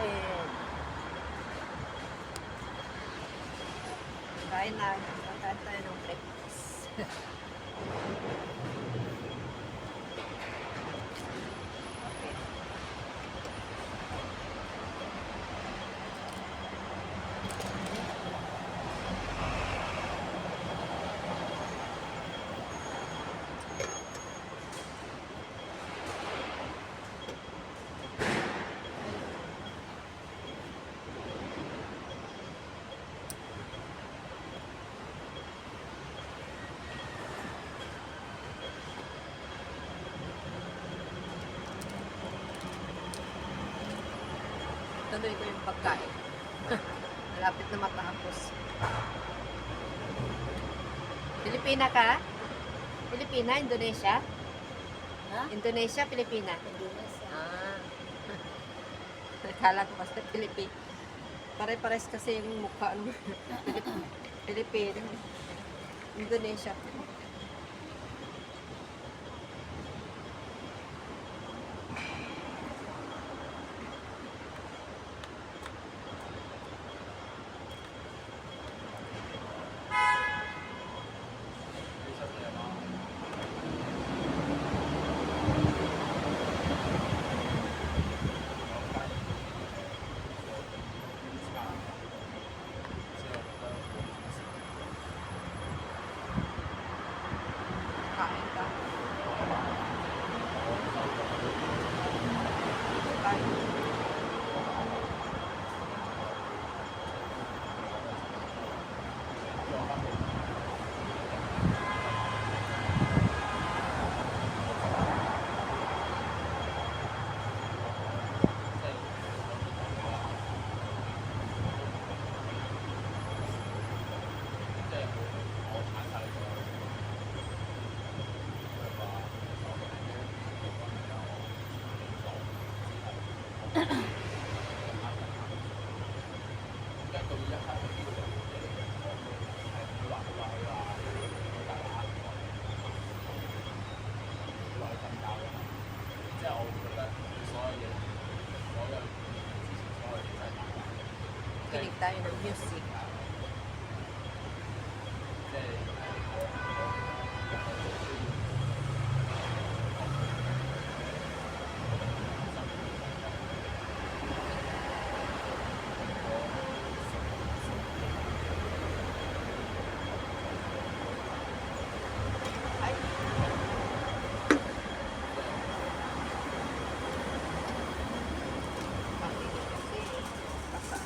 natin. Kain na. Kain tayo ng breakfast. Tuloy ko yung pagkain. Malapit na matapos. Pilipina ka? Pilipina? Indonesia? Ha? Indonesia, Pilipina? Indonesia. Ah. Nakala ko kasi Pilipina. Pare-pares kasi yung mukha ng Pilipina. Indonesia. Kain ka. Kain. Kinig tayo ng music. Ay. Pakinggan kasi. Basa.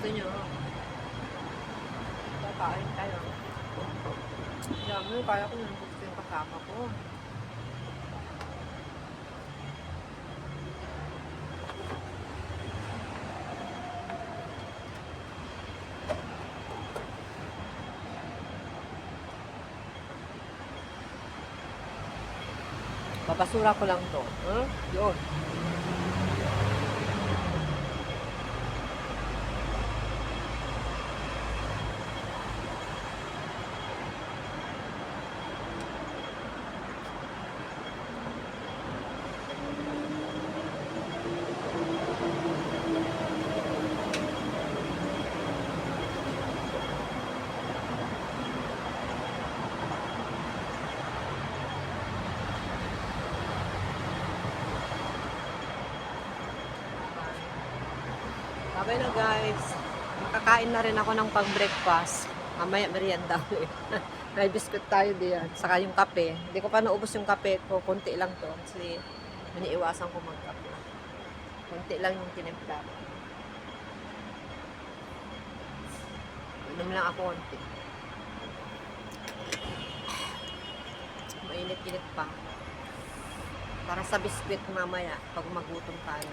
Gusto nyo? Kakain tayo. Dami, kaya ko nang gusto yung kasama ko. Babasura ko lang to. Huh? Yun. Sabay na guys, makakain na rin ako ng pang-breakfast. Mamaya merienda ulit. May biscuit tayo diyan. Saka yung kape. Hindi ko pa naubos yung kape ko. Kunti lang to. Kasi iniiwasan ko magkape. Kunti lang yung tinimpla. Inom lang ako kunti. Mainit-init pa. Para sa biscuit mamaya pag magutom tayo.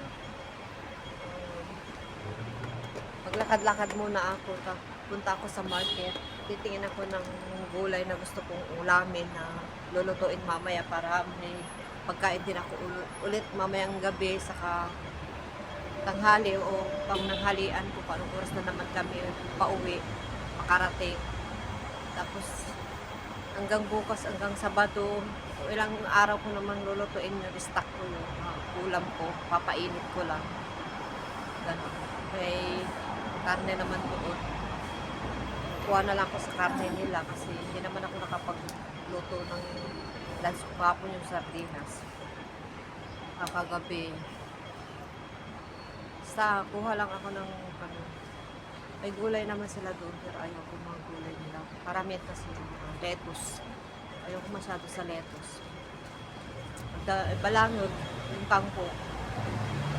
Maglakad-lakad muna ako. Punta ako sa market. Titingin ako ng gulay na gusto kong ulamin na lulutuin mamaya para may pagkain din ako ulit mamayang gabi saka tanghali o pangnanghalian ko pa. Anong oras na naman kami pauwi, makarating. Tapos hanggang bukas, hanggang Sabado, ilang araw ko naman lulutuin yung stock ko yung ulam ko. Papainit ko lang. Ganun. May karne naman doon. Kuha na lang ako sa karne nila kasi hindi naman ako nakapagluto ng lunch ko kapon yung sardinas. Kakagabi. Basta kuha lang ako ng may gulay naman sila doon pero ayaw ko mga gulay nila. Karamihan kasi lettuce. Ayaw ko masyado sa lettuce. Balangod, yung kangko.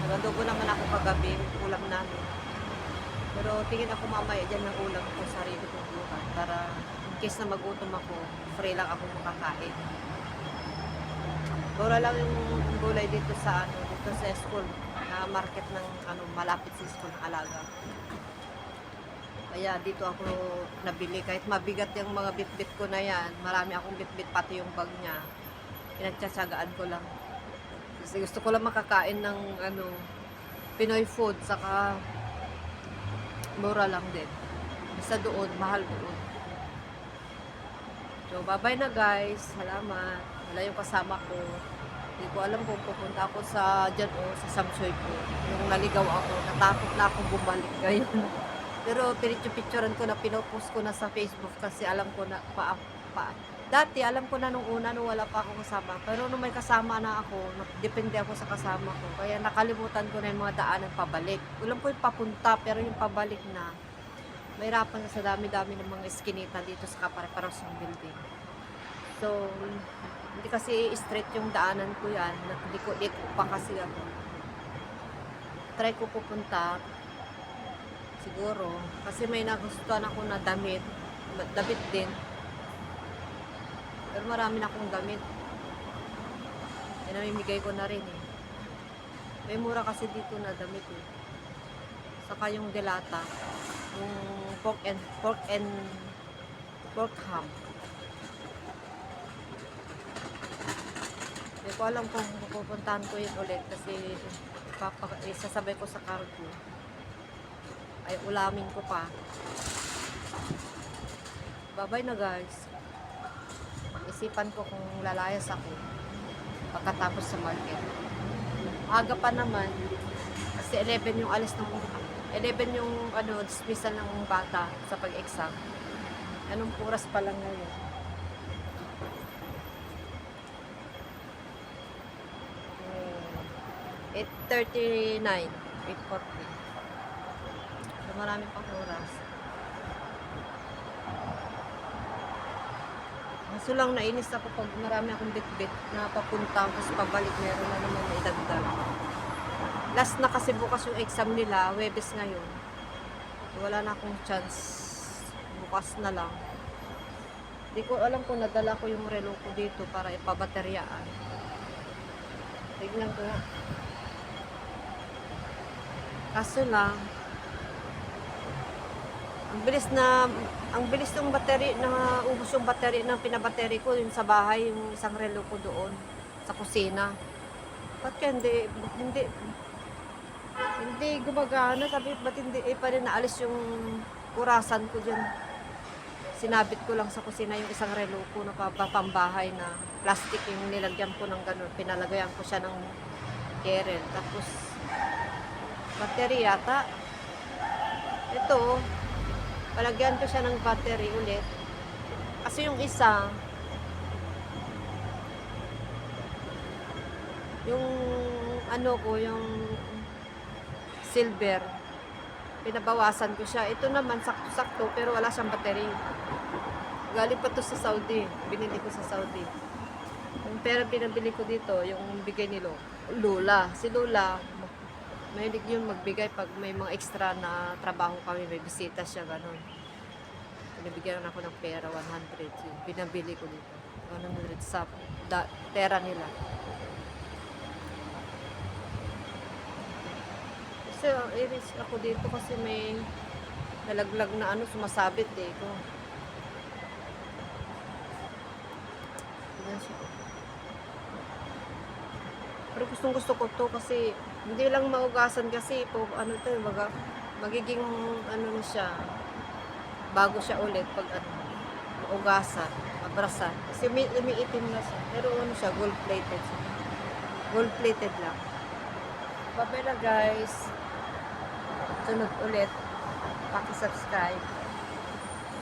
Nagadugo naman ako kagabi, ulam namin. Pero tingin ako mamaya dyan ng ulam ko, sarili kong buhay. Para in case na magutom ako, free lang ako makakain. Mura lang yung gulay dito sa school, na market ng malapit sa school ng Alaga. Kaya dito ako nabili. Kahit mabigat yung mga bit-bit ko na yan, marami akong bit-bit pati yung bag niya. Pinagtsatsagaan ko lang. Kasi gusto ko lang makakain ng Pinoy food, saka mura lang din. Basta doon, mahal doon. So, bye-bye na guys. Salamat. Wala yung kasama ko. Hindi ko alam kung pupunta ako sa dyan sa Samsoy ko. Yung naligaw ako, natakot na akong bumalik ngayon. Pero pinipicturean ko na, pinopost ko na sa Facebook kasi alam ko na dati alam ko na nung una nung wala pa akong kasama. Pero nung may kasama na ako, depende ako sa kasama ko. Kaya nakalimutan ko na yung mga daanan pabalik. Alam ko yung papunta pero yung pabalik na mahirapan na sa dami-dami ng mga eskinita dito sa kapare-paros ng building. So, hindi kasi straight yung daanan ko yan. Dito pa kasi ako. Try ko pupunta. Siguro. Kasi may nagustuhan ako na damit. Damit din. Pero marami na akong gamit. Namimigay ko na rin eh. May mura kasi dito na damit eh. Saka yung delata. Yung pork ham. Hindi ko alam kung pupuntahan ko yun ulit kasi sasabay ko sa cargo. Ay ulamin ko pa. Bye-bye na guys. Isipan ko kung lalayas ako pagkatapos sa market. Aga pa naman kasi 11 yung alis ng 11 yung dismissal ng bata sa pag-exam. Anong oras pa lang ngayon? 8:39, 8:40. So marami pang oras. Kaso lang nainis ako pag marami akong bit-bit na papunta tapos pabalik meron na naman na idagdag. Last na kasi bukas yung exam nila, Huwebes ngayon. Wala na akong chance. Bukas na lang. Di ko alam kung nadala ko yung relo ko dito para ipabateryaan. Tignan ko nga. Kaso lang, ang bilis na, ang bilis ng battery, na ubos yung battery ng pinabattery ko yung sa bahay, yung isang relo ko doon sa kusina. Ba't kaya hindi gumagana? Sabi, ba't hindi pa rin naalis yung kurasan ko dyan? Sinabit ko lang sa kusina yung isang relo ko na pambahay na plastic yung nilagyan ko ng ganun. Pinalagayan ko siya ng kerel. Tapos, battery yata. Ito, palagyan ko siya ng battery ulit. Kasi yung isa, yung ano ko, yung silver, pinabawasan ko siya. Ito naman, sakto-sakto, pero wala siyang battery. Galing pa to sa Saudi. Binili ko sa Saudi. Yung pera pinabili ko dito, yung bigay ni Lola. Si Lola, mahilig yun magbigay pag may mga extra na trabaho kami, may bisita siya, ganun. Pinabigyan ako ng pera, 100. Yung pinabili ko dito. 100 sa pera nila. Kasi iris ako dito kasi may nalaglag na ano, sumasabit eh. Pero gustong gusto ko to kasi hindi lang maugasan kasi po ano to, magiging ano na siya, bago siya ulit pag ano, maugasan, mabrasan. Kasi umiitim na siya. Pero ano siya, gold plated siya. Gold plated lang. Bye na guys. Sunod ulit. Paki-subscribe.